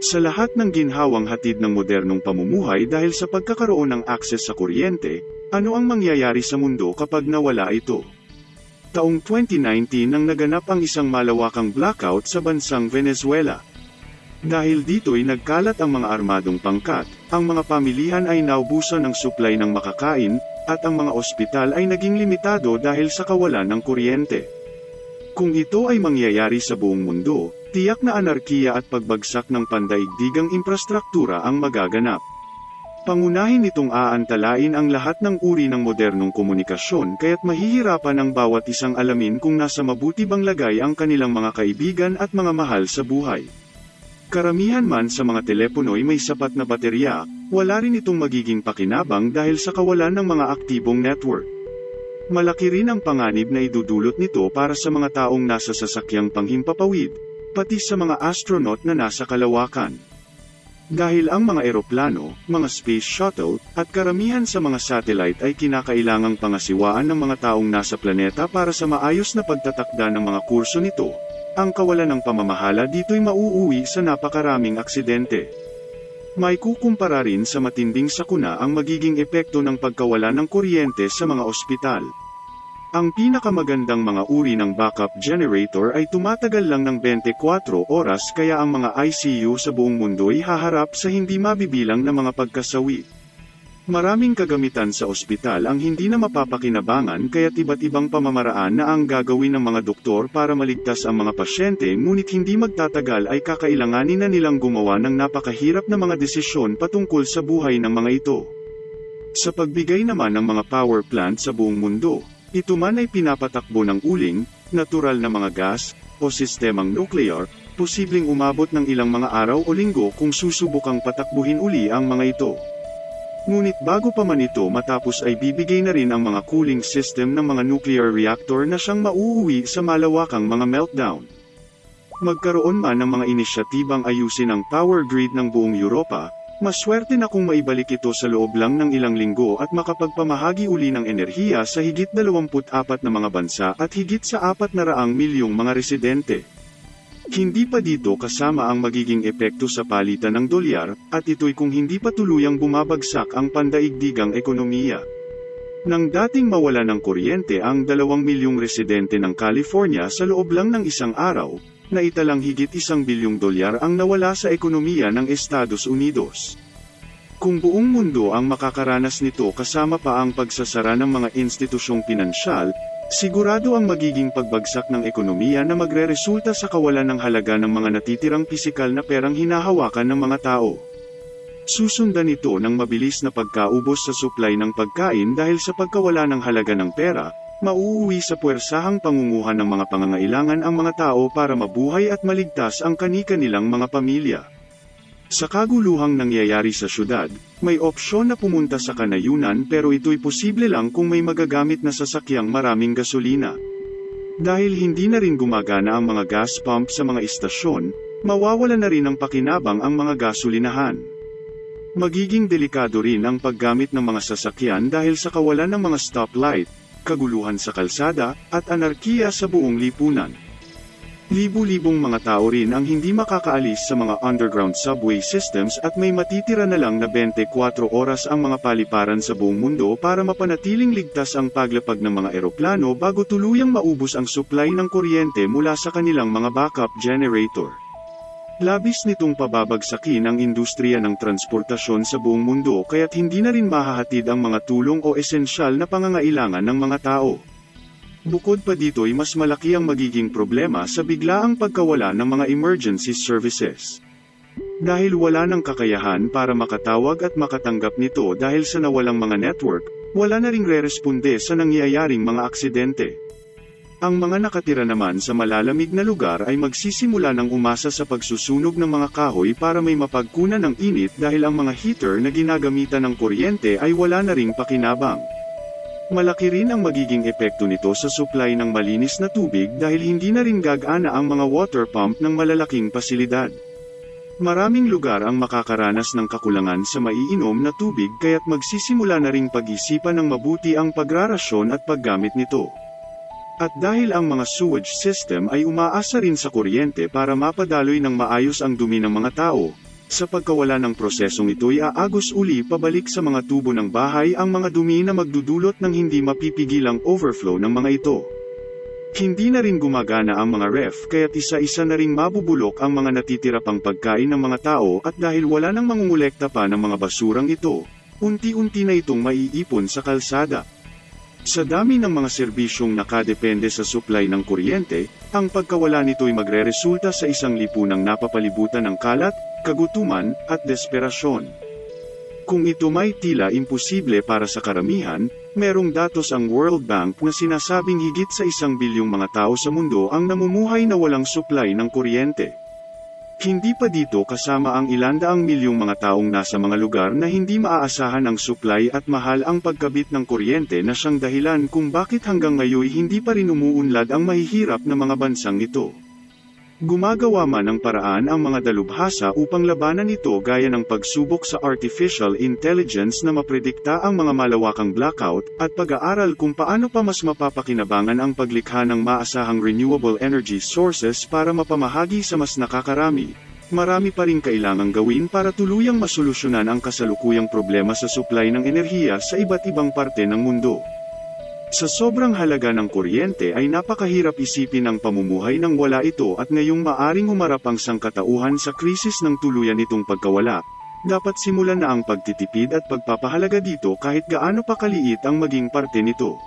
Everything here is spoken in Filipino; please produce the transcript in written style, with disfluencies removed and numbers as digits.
Sa lahat ng ginhawang hatid ng modernong pamumuhay dahil sa pagkakaroon ng akses sa kuryente, ano ang mangyayari sa mundo kapag nawala ito? Taong 2019 nang naganap ang isang malawakang blackout sa bansang Venezuela. Dahil dito'y nagkalat ang mga armadong pangkat, ang mga pamilihan ay naubusan ng supply ng makakain, at ang mga ospital ay naging limitado dahil sa kawalan ng kuryente. Kung ito ay mangyayari sa buong mundo, tiyak na anarkiya at pagbagsak ng pandaigdigang infrastruktura ang magaganap. Pangunahin nitong aantalain ang lahat ng uri ng modernong komunikasyon kaya't mahihirapan ang bawat isang alamin kung nasa mabuti bang lagay ang kanilang mga kaibigan at mga mahal sa buhay. Karamihan man sa mga telepono'y may sapat na baterya, wala rin itong magiging pakinabang dahil sa kawalan ng mga aktibong network. Malaki rin ang panganib na idudulot nito para sa mga taong nasa sasakyang panghimpapawid, pati sa mga astronaut na nasa kalawakan. Dahil ang mga eroplano, mga space shuttle, at karamihan sa mga satellite ay kinakailangang pangasiwaan ng mga taong nasa planeta para sa maayos na pagtatakda ng mga kurso nito, ang kawalan ng pamamahala dito'y mauuwi sa napakaraming aksidente. May kukumpara rin sa matinding sakuna ang magiging epekto ng pagkawala ng kuryente sa mga ospital. Ang pinakamagandang mga uri ng backup generator ay tumatagal lang ng 24 oras kaya ang mga ICU sa buong mundo'y haharap sa hindi mabibilang na mga pagkasawi. Maraming kagamitan sa ospital ang hindi na mapapakinabangan kaya't iba't ibang pamamaraan na ang gagawin ng mga doktor para maligtas ang mga pasyente ngunit hindi magtatagal ay kakailanganin na nilang gumawa ng napakahirap na mga desisyon patungkol sa buhay ng mga ito. Sa pagbigay naman ng mga power plant sa buong mundo, ito man ay pinapatakbo ng uling, natural na mga gas, o sistemang nuclear, posibleng umabot ng ilang mga araw o linggo kung susubukang patakbuhin uli ang mga ito. Ngunit bago pa man ito matapos ay bibigay na rin ang mga cooling system ng mga nuclear reactor na siyang mauuwi sa malawakang mga meltdown. Magkaroon man ng mga inisyatibang ayusin ang power grid ng buong Europa, maswerte na kung maibalik ito sa loob lang ng ilang linggo at makapagpamahagi uli ng enerhiya sa higit 24 na mga bansa at higit sa 400 milyong mga residente. Hindi pa dito kasama ang magiging epekto sa palitan ng dolyar, at ito'y kung hindi pa tuluyang bumabagsak ang pandaigdigang ekonomiya. Nang dating mawala ng kuryente ang 2 milyong residente ng California sa loob lang ng isang araw, naitalang higit $1 bilyong ang nawala sa ekonomiya ng Estados Unidos. Kung buong mundo ang makakaranas nito kasama pa ang pagsasara ng mga institusyong pinansyal, sigurado ang magiging pagbagsak ng ekonomiya na magreresulta sa kawalan ng halaga ng mga natitirang pisikal na perang hinahawakan ng mga tao. Susundan ito ng mabilis na pagkaubos sa supply ng pagkain dahil sa pagkawala ng halaga ng pera, mauuwi sa puwersahang pangunguhan ng mga pangangailangan ang mga tao para mabuhay at maligtas ang kani-kanilang mga pamilya. Sa kaguluhang nangyayari sa syudad, may opsyon na pumunta sa kanayunan pero ito'y posible lang kung may magagamit na sasakyang maraming gasolina. Dahil hindi na rin gumagana ang mga gas pump sa mga istasyon, mawawala na rin ng pakinabang ang mga gasolinahan. Magiging delikado rin ang paggamit ng mga sasakyan dahil sa kawalan ng mga stoplight, kaguluhan sa kalsada, at anarkiya sa buong lipunan. Libu-libong mga tao rin ang hindi makakaalis sa mga underground subway systems at may matitira na lang na 24 oras ang mga paliparan sa buong mundo para mapanatiling ligtas ang paglapag ng mga eroplano bago tuluyang maubos ang supply ng kuryente mula sa kanilang mga backup generator. Labis nitong pababagsakin ang industriya ng transportasyon sa buong mundo kaya't hindi na rin mahahatid ang mga tulong o esensyal na pangangailangan ng mga tao. Bukod pa dito'y mas malaki ang magiging problema sa biglaang pagkawala ng mga emergency services. Dahil wala ng kakayahan para makatawag at makatanggap nito dahil sa nawalang mga network, wala na ring re-responde sa nangyayaring mga aksidente. Ang mga nakatira naman sa malalamig na lugar ay magsisimula ng umasa sa pagsusunog ng mga kahoy para may mapagkunan ng init dahil ang mga heater na ginagamitan ng kuryente ay wala na ring pakinabang. Malaki rin ang magiging epekto nito sa supply ng malinis na tubig dahil hindi na rin gagana ang mga water pump ng malalaking pasilidad. Maraming lugar ang makakaranas ng kakulangan sa maiinom na tubig kaya't magsisimula na ring pag-isipan ng mabuti ang pagrarasyon at paggamit nito. At dahil ang mga sewage system ay umaasa rin sa kuryente para mapadaloy ng maayos ang dumi ng mga tao, Sa pagkawala ng prosesong ito ay aagos uli pabalik sa mga tubo ng bahay ang mga dumi na magdudulot ng hindi mapipigilang overflow ng mga ito. Hindi na rin gumagana ang mga ref kaya't isa-isa na ring mabubulok ang mga natitira pang pagkain ng mga tao at dahil wala nang mangungulekta pa ng mga basurang ito, unti-unti na itong maiipon sa kalsada. Sa dami ng mga serbisyong nakadepende sa supply ng kuryente, ang pagkawala nito'y magreresulta sa isang lipunang napapalibutan ng kalat, kagutuman, at desperasyon. Kung ito may tila imposible para sa karamihan, merong datos ang World Bank na sinasabing higit sa 1 bilyong mga tao sa mundo ang namumuhay na walang supply ng kuryente. Hindi pa dito kasama ang ilandaang milyong mga taong nasa mga lugar na hindi maaasahan ang supply at mahal ang pagkabit ng kuryente na siyang dahilan kung bakit hanggang ngayon hindi pa rin umuunlad ang mahihirap na mga bansang ito. Gumagawa man ng paraan ang mga dalubhasa upang labanan ito gaya ng pagsubok sa artificial intelligence na mapredikta ang mga malawakang blackout, at pag-aaral kung paano pa mas mapapakinabangan ang paglikha ng maasahang renewable energy sources para mapamahagi sa mas nakakarami. Marami pa rin kailangang gawin para tuluyang masolusyonan ang kasalukuyang problema sa supply ng enerhiya sa iba't ibang parte ng mundo. Sa sobrang halaga ng kuryente ay napakahirap isipin ang pamumuhay nang wala ito at ngayong maaring humarap ang sangkatauhan sa krisis ng tuluyan nitong pagkawala. Dapat simulan na ang pagtitipid at pagpapahalaga dito kahit gaano pa kaliit ang maging parte nito.